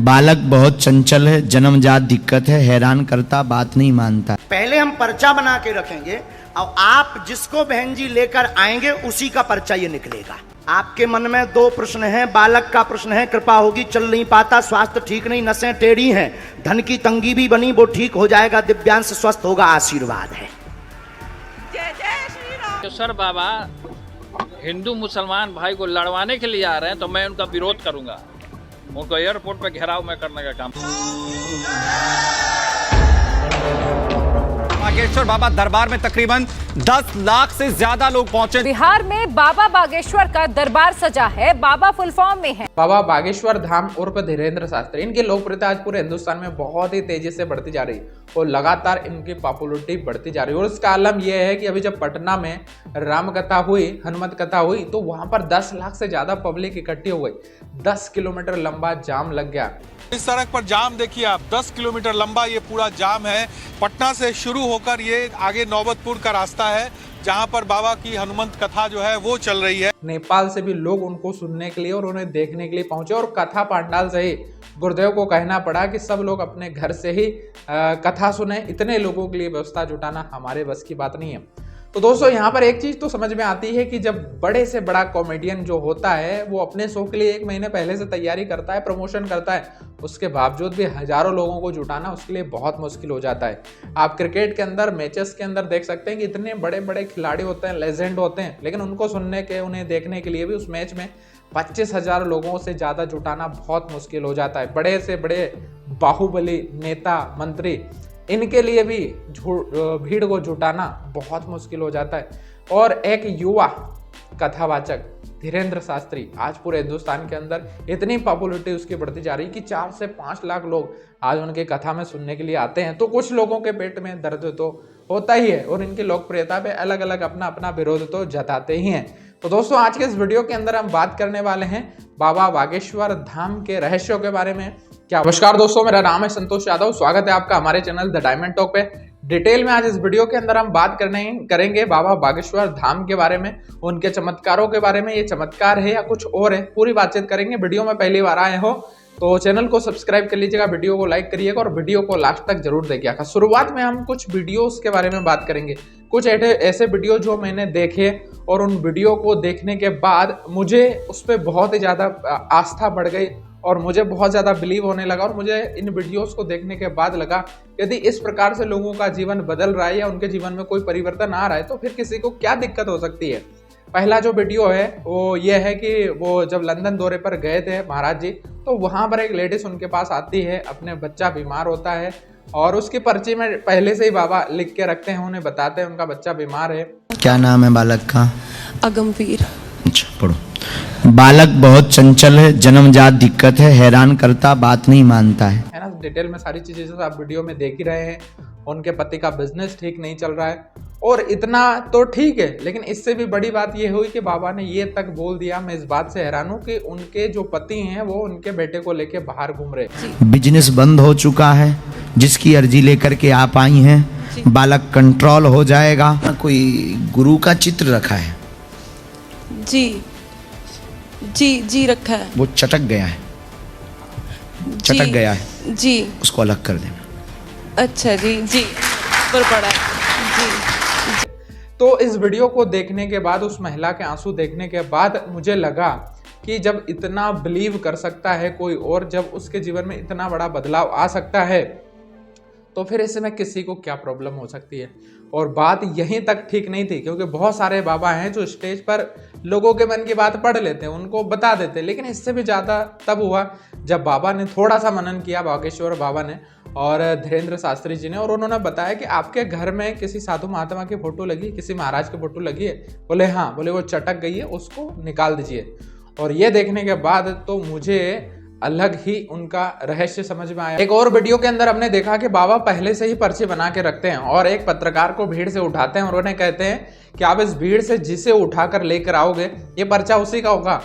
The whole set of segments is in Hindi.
बालक बहुत चंचल है, जन्मजात दिक्कत है, हैरान करता, बात नहीं मानता। पहले हम पर्चा बना के रखेंगे और आप जिसको बहन जी लेकर आएंगे उसी का पर्चा ये निकलेगा। आपके मन में दो प्रश्न हैं। बालक का प्रश्न है कृपा होगी, चल नहीं पाता, स्वास्थ्य ठीक नहीं, नसें टेढ़ी हैं, धन की तंगी भी बनी, वो ठीक हो जाएगा, दिव्यांश स्वस्थ होगा, आशीर्वाद है। जय जय श्री राम। तो सर बाबा हिंदू मुसलमान भाई को लड़वाने के लिए आ रहे हैं तो मैं उनका विरोध करूंगा, उनको एयरपोर्ट पे घेराव में करने का काम। बागेश्वर बाबा दरबार में तकरीबन 10 लाख से ज्यादा लोग पहुंचे। बिहार में बाबा बागेश्वर का दरबार सजा है। बाबा फुल फॉर्म में है। बाबा बागेश्वर धाम उर्फ धीरेन्द्र शास्त्री, इनकी लोकप्रियता आज पूरे हिंदुस्तान में बहुत ही तेजी से बढ़ती जा रही है और लगातार इनकी पॉपुलरिटी बढ़ती जा रही है। और इसका आलम यह है कि अभी जब पटना में राम कथा हुई, हनुमत कथा हुई, तो वहां पर 10 लाख से ज्यादा पब्लिक इकट्ठी हो गई। 10 किलोमीटर लंबा जाम लग गया। इस सड़क पर जाम देखिए आप, 10 किलोमीटर लंबा ये पूरा जाम है। पटना से शुरू होकर ये आगे नौबतपुर का रास्ता है जहां पर बाबा की हनुमंत कथा जो है वो चल रही है। नेपाल से भी लोग उनको सुनने के लिए और उन्हें देखने के लिए पहुंचे और कथा पांडाल से ही गुरुदेव को कहना पड़ा कि सब लोग अपने घर से ही कथा सुने। इतने लोगों के लिए व्यवस्था जुटाना हमारे बस की बात नहीं है। तो दोस्तों यहाँ पर एक चीज तो समझ में आती है कि जब बड़े से बड़ा कॉमेडियन जो होता है वो अपने शो के लिए 1 महीने पहले से तैयारी करता है, प्रमोशन करता है, उसके बावजूद भी हजारों लोगों को जुटाना उसके लिए बहुत मुश्किल हो जाता है। आप क्रिकेट के अंदर, मैचेस के अंदर देख सकते हैं कि इतने बड़े बड़े खिलाड़ी होते हैं, लेजेंड होते हैं, लेकिन उनको सुनने के, उन्हें देखने के लिए भी उस मैच में 25,000 लोगों से ज्यादा जुटाना बहुत मुश्किल हो जाता है। बड़े से बड़े बाहुबली नेता, मंत्री, इनके लिए भी भीड़ को जुटाना बहुत मुश्किल हो जाता है। और एक युवा कथावाचक धीरेन्द्र शास्त्री, आज पूरे हिंदुस्तान के अंदर इतनी पॉपुलरिटी उसकी बढ़ती जा रही है कि 4 से 5 लाख लोग आज उनके कथा में सुनने के लिए आते हैं। तो कुछ लोगों के पेट में दर्द तो होता ही है और इनकी लोकप्रियता पे अलग अलग अपना अपना विरोध तो जताते ही हैं। तो दोस्तों आज के इस वीडियो के अंदर हम बात करने वाले हैं बाबा बागेश्वर धाम के रहस्यों के बारे में। क्या नमस्कार दोस्तों, मेरा नाम है संतोष यादव, स्वागत है आपका हमारे चैनल द डायमंड टॉक पे। डिटेल में आज इस वीडियो के अंदर हम बात करेंगे बाबा बागेश्वर धाम के बारे में, उनके चमत्कारों के बारे में। ये चमत्कार है या कुछ और है, पूरी बातचीत करेंगे। वीडियो में पहली बार आए हो तो चैनल को सब्सक्राइब कर लीजिएगा, वीडियो को लाइक करिएगा और वीडियो को लास्ट तक जरूर देखिएगा। शुरुआत में हम कुछ वीडियोस के बारे में बात करेंगे, कुछ ऐसे वीडियो जो मैंने देखे और उन वीडियो को देखने के बाद मुझे उस पर बहुत ही ज़्यादा आस्था बढ़ गई और मुझे बहुत ज़्यादा बिलीव होने लगा। और मुझे इन वीडियोस को देखने के बाद लगा यदि इस प्रकार से लोगों का जीवन बदल रहा है या उनके जीवन में कोई परिवर्तन आ रहा है तो फिर किसी को क्या दिक्कत हो सकती है। पहला जो वीडियो है वो ये है कि वो जब लंदन दौरे पर गए थे महाराज जी, तो वहाँ पर एक लेडीज उनके पास आती है, अपने बच्चा बीमार होता है और उसकी पर्ची में पहले से ही बाबा लिख के रखते हैं, उन्हें बताते हैं उनका बच्चा बीमार है। क्या नाम है बालक का? अगमवीर। अच्छा पढ़ो। बालक बहुत चंचल है, जन्मजात दिक्कत है, हैरान करता, बात नहीं मानता है ना। डिटेल में सारी चीजें तो आप वीडियो में देख ही रहे हैं। उनके पति का बिजनेस ठीक नहीं चल रहा है और इतना तो ठीक है, लेकिन इससे भी बड़ी बात यह हुई कि बाबा ने ये तक बोल दिया, मैं इस बात से हैरान हूँ कि उनके जो पति हैं वो उनके बेटे को लेके बाहर घूम रहे। बिजनेस बंद हो चुका है, जिसकी अर्जी लेकर के आप आई हैं, बालक कंट्रोल हो जाएगा। कोई गुरु का चित्र रखा है? जी जी जी रखा है। वो चटक गया है, चटक गया है जी, उसको अलग कर देना। अच्छा जी जी पर पड़ा है जी। तो इस वीडियो को देखने के बाद, उस महिला के आंसू देखने के बाद मुझे लगा कि जब इतना बिलीव कर सकता है कोई और, जब उसके जीवन में इतना बड़ा बदलाव आ सकता है तो फिर ऐसे में किसी को क्या प्रॉब्लम हो सकती है। और बात यहीं तक ठीक नहीं थी, क्योंकि बहुत सारे बाबा हैं जो स्टेज पर लोगों के मन की बात पढ़ लेते हैं, उनको बता देते हैं, लेकिन इससे भी ज़्यादा तब हुआ जब बाबा ने थोड़ा सा मनन किया, बागेश्वर बाबा ने और धीरेन्द्र शास्त्री जी ने, और उन्होंने बताया कि आपके घर में किसी साधु महात्मा की फोटो लगी, किसी महाराज की फोटो लगी है? बोले हाँ। बोले वो चटक गई है, उसको निकाल दीजिए। और ये देखने के बाद तो मुझे अलग ही उनका रहस्य समझ में आया। एक और वीडियो के अंदर हमने देखा कि बाबा पहले से ही पर्ची बना के रखते हैं और एक पत्रकार को भीड़ से उठाते हैं और उन्हें कहते हैं कि आप इस भीड़ से जिसे उठाकर लेकर आओगे ये पर्चा उसी का होगा।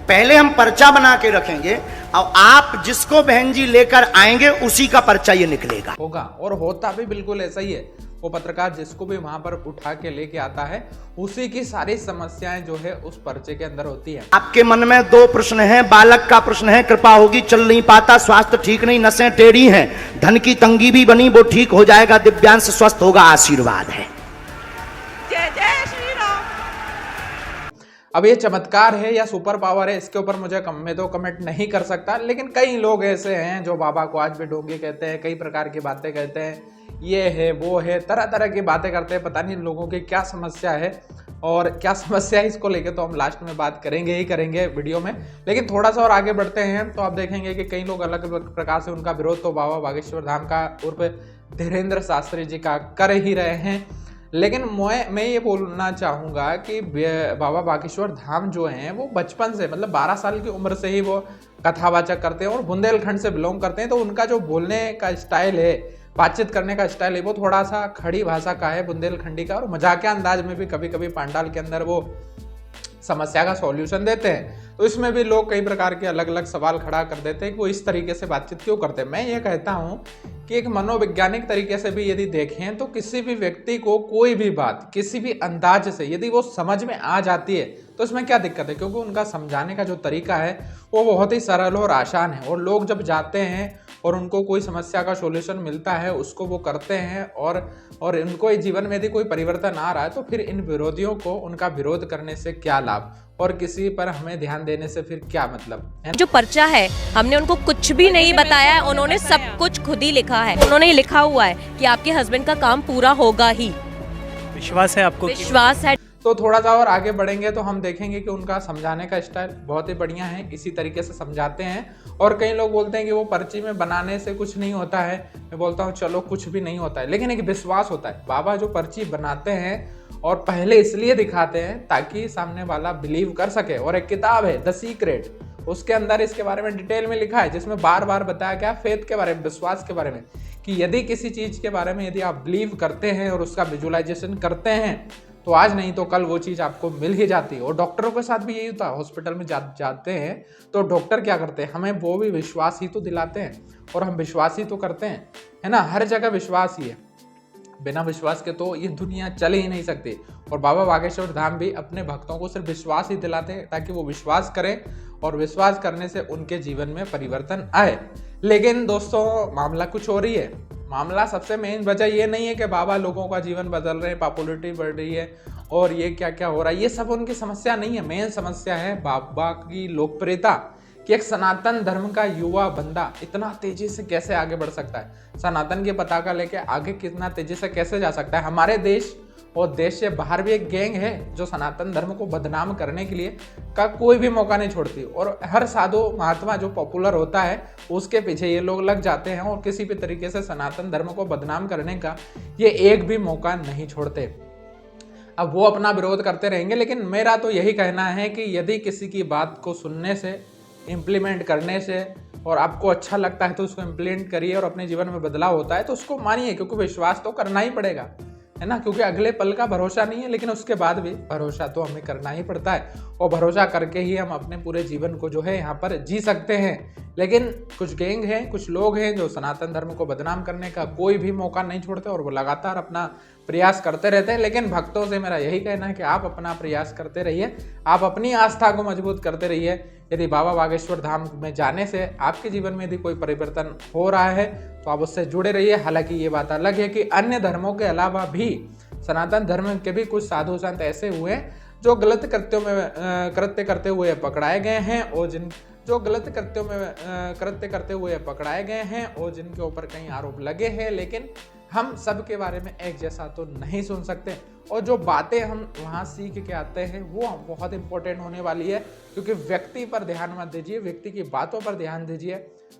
पहले हम पर्चा बना के रखेंगे और आप जिसको बहन जी लेकर आएंगे उसी का पर्चा ये निकलेगा। होगा और होता भी बिल्कुल ऐसा ही है। वो पत्रकार जिसको भी वहां पर उठा के लेके आता है उसी की सारी समस्याएं जो है उस पर्चे के अंदर होती है। आपके मन में दो प्रश्न हैं, बालक का प्रश्न है, कृपा होगी चल नहीं पाता, स्वास्थ्य ठीक नहीं, नसें टेढ़ी हैं, धन की तंगी भी बनी वो ठीक हो जाएगा, दिव्यांश स्वस्थ होगा, आशीर्वाद है। जय जय श्री राम। अब ये चमत्कार है या सुपर पावर है, इसके ऊपर मुझे मैं तो कमेंट नहीं कर सकता, लेकिन कई लोग ऐसे हैं जो बाबा को आज भी ढोंगी कहते हैं, कई प्रकार की बातें कहते हैं, ये है वो है, तरह तरह की बातें करते हैं। पता नहीं लोगों की क्या समस्या है और क्या समस्या है, इसको लेके तो हम लास्ट में बात करेंगे ही करेंगे वीडियो में। लेकिन थोड़ा सा और आगे बढ़ते हैं तो आप देखेंगे कि कई लोग अलग अलग प्रकार से उनका विरोध तो बाबा बागेश्वर धाम का उर्फ धीरेन्द्र शास्त्री जी का कर ही रहे हैं। लेकिन मैं ये बोलना चाहूँगा कि बाबा बागेश्वर धाम जो हैं वो बचपन से मतलब 12 साल की उम्र से ही वो कथावाचक करते हैं और बुंदेलखंड से बिलोंग करते हैं। तो उनका जो बोलने का स्टाइल है, बातचीत करने का स्टाइल है, वो थोड़ा सा खड़ी भाषा का है, बुंदेलखंडी का, और मजाकिया अंदाज में भी कभी कभी पांडाल के अंदर वो समस्या का सॉल्यूशन देते हैं। तो इसमें भी लोग कई प्रकार के अलग अलग सवाल खड़ा कर देते हैं कि वो इस तरीके से बातचीत क्यों करते हैं। मैं ये कहता हूँ कि एक मनोवैज्ञानिक तरीके से भी यदि देखें तो किसी भी व्यक्ति को कोई भी बात किसी भी अंदाज से यदि वो समझ में आ जाती है तो इसमें क्या दिक्कत है, क्योंकि उनका समझाने का जो तरीका है वो बहुत ही सरल और आसान है। और लोग जब जाते हैं और उनको कोई समस्या का सॉल्यूशन मिलता है उसको वो करते हैं और इनको जीवन में यदि कोई परिवर्तन आ रहा है तो फिर इन विरोधियों को उनका विरोध करने से क्या लाभ और किसी पर हमें ध्यान देने से फिर क्या मतलब है। जो पर्चा है हमने उनको कुछ भी नहीं बताया है, उन्होंने सब कुछ खुद ही लिखा है। उन्होंने ये लिखा हुआ है कि आपके हस्बैंड का काम पूरा होगा ही। विश्वास है आपको? विश्वास है। तो थोड़ा सा और आगे बढ़ेंगे तो हम देखेंगे कि उनका समझाने का स्टाइल बहुत ही बढ़िया है, इसी तरीके से समझाते हैं। और कई लोग बोलते हैं कि वो पर्ची में बनाने से कुछ नहीं होता है। मैं बोलता हूँ चलो कुछ भी नहीं होता है, लेकिन एक विश्वास होता है। बाबा जो पर्ची बनाते हैं और पहले इसलिए दिखाते हैं ताकि सामने वाला बिलीव कर सके। और एक किताब है द सीक्रेट, उसके अंदर इसके बारे में डिटेल में लिखा है, जिसमें बार बार बताया गया फेथ के बारे में, विश्वास के बारे में, कि यदि किसी चीज के बारे में यदि आप बिलीव करते हैं और उसका विजुअलाइजेशन करते हैं तो आज नहीं तो कल वो चीज़ आपको मिल ही जाती है। और डॉक्टरों के साथ भी यही होता है। हॉस्पिटल में जाते हैं तो डॉक्टर क्या करते हैं, हमें वो भी विश्वास ही तो दिलाते हैं और हम विश्वास ही तो करते हैं, है ना। हर जगह विश्वास ही है, बिना विश्वास के तो ये दुनिया चल ही नहीं सकती। और बाबा बागेश्वर धाम भी अपने भक्तों को सिर्फ विश्वास ही दिलाते हैं ताकि वो विश्वास करें और विश्वास करने से उनके जीवन में परिवर्तन आए। लेकिन दोस्तों मामला कुछ और ही है। मामला सबसे मेन वजह ये नहीं है कि बाबा लोगों का जीवन बदल रहे हैं, पॉपुलैरिटी बढ़ रही है और ये क्या क्या हो रहा है, ये सब उनकी समस्या नहीं है। मेन समस्या है बाबा की लोकप्रियता, कि एक सनातन धर्म का युवा बंदा इतना तेजी से कैसे आगे बढ़ सकता है, सनातन की पताका लेके आगे कितना तेजी से कैसे जा सकता है। हमारे देश और देश से बाहर भी एक गैंग है जो सनातन धर्म को बदनाम करने के लिए का कोई भी मौका नहीं छोड़ती। और हर साधु महात्मा जो पॉपुलर होता है उसके पीछे ये लोग लग जाते हैं और किसी भी तरीके से सनातन धर्म को बदनाम करने का ये एक भी मौका नहीं छोड़ते। अब वो अपना विरोध करते रहेंगे, लेकिन मेरा तो यही कहना है कि यदि किसी की बात को सुनने से, इम्प्लीमेंट करने से और आपको अच्छा लगता है तो उसको इम्प्लीमेंट करिए और अपने जीवन में बदलाव होता है तो उसको मानिए, क्योंकि विश्वास तो करना ही पड़ेगा, है ना। क्योंकि अगले पल का भरोसा नहीं है, लेकिन उसके बाद भी भरोसा तो हमें करना ही पड़ता है और भरोसा करके ही हम अपने पूरे जीवन को जो है यहाँ पर जी सकते हैं। लेकिन कुछ गैंग हैं, कुछ लोग हैं जो सनातन धर्म को बदनाम करने का कोई भी मौका नहीं छोड़ते और वो लगातार अपना प्रयास करते रहते हैं। लेकिन भक्तों से मेरा यही कहना है कि आप अपना प्रयास करते रहिए, आप अपनी आस्था को मजबूत करते रहिए। यदि बाबा बागेश्वर धाम में जाने से आपके जीवन में यदि कोई परिवर्तन हो रहा है तो आप उससे जुड़े रहिए। हालांकि ये बात अलग है कि अन्य धर्मों के अलावा भी सनातन धर्म के भी कुछ साधु संत ऐसे हुए जो गलत कृत्यों में कृत्य करते हुए पकड़ाए गए हैं और कृत्य करते हुए पकड़ाए गए हैं और जिनके ऊपर कई आरोप लगे हैं। लेकिन हम सब के बारे में एक जैसा तो नहीं सुन सकते और जो बातें हम वहाँ सीख के आते हैं वो बहुत इंपॉर्टेंट होने वाली है। क्योंकि व्यक्ति पर ध्यान मत दीजिए, व्यक्ति की बातों पर ध्यान दीजिए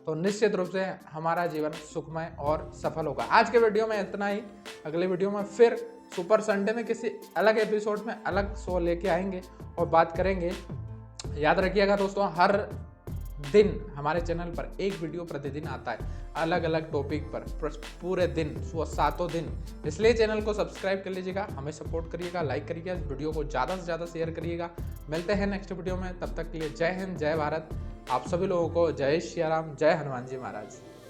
तो निश्चित रूप से हमारा जीवन सुखमय और सफल होगा। आज के वीडियो में इतना ही। अगले वीडियो में फिर सुपर संडे में किसी अलग एपिसोड में अलग शो लेके आएंगे और बात करेंगे। याद रखिएगा दोस्तों, हर दिन हमारे चैनल पर एक वीडियो प्रतिदिन आता है, अलग अलग टॉपिक पर पूरे दिन, सातों दिन। इसलिए चैनल को सब्सक्राइब कर लीजिएगा, हमें सपोर्ट करिएगा, लाइक करिएगा, इस वीडियो को ज़्यादा से ज़्यादा शेयर करिएगा। मिलते हैं नेक्स्ट वीडियो में, तब तक के लिए जय हिंद, जय भारत। आप सभी लोगों को जय श्री राम, जय हनुमान जी महाराज।